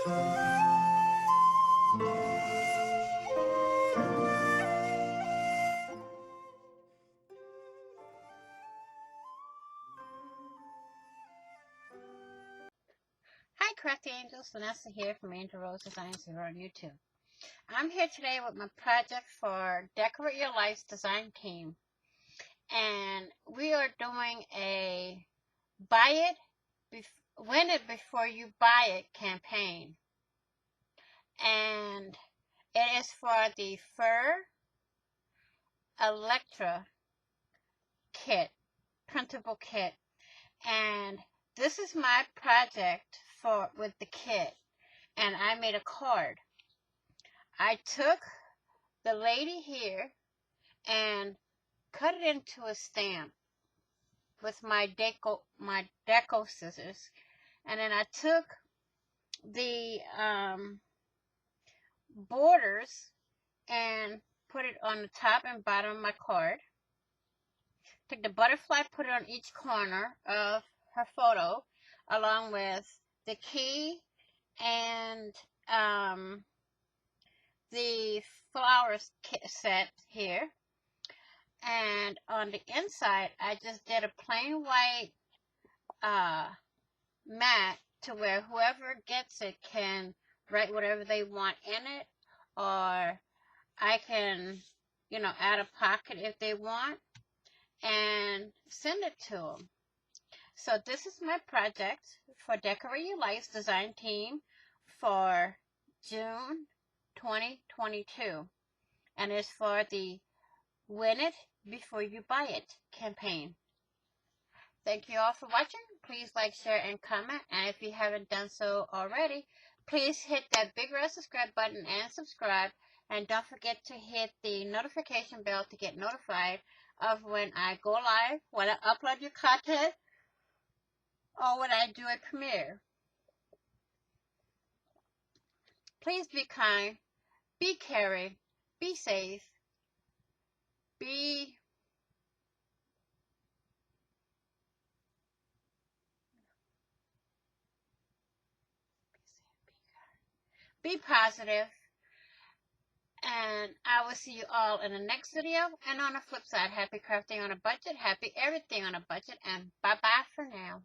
Hi Crafty Angels, Vanessa here from Angel Rose Designs here on YouTube. I'm here today with my project for Decorate Your Life's design team. And we are doing a win it before you buy it campaign. And it is for the Fur Electra kit, printable kit. And this is my project with the kit. And I made a card. I took the lady here and cut it into a stamp with my deco scissors, and then I took the borders and put it on the top and bottom of my card. Took the butterfly, put it on each corner of her photo, along with the key and the flowers set here. And on the inside, I just did a plain white mat to where whoever gets it can write whatever they want in it, or I can, add a pocket if they want and send it to them. So this is my project for Decorate Your Life's design team for June 2022, and it's for the Win It Before You Buy It campaign. Thank you all for watching. Please like, share, and comment. And if you haven't done so already, please hit that big red subscribe button and subscribe. And don't forget to hit the notification bell to get notified of when I go live, when I upload your content, or when I do a premiere. Please be kind, be caring, be safe, be positive, and I will see you all in the next video. And on the flip side, happy crafting on a budget, happy everything on a budget, and bye-bye for now.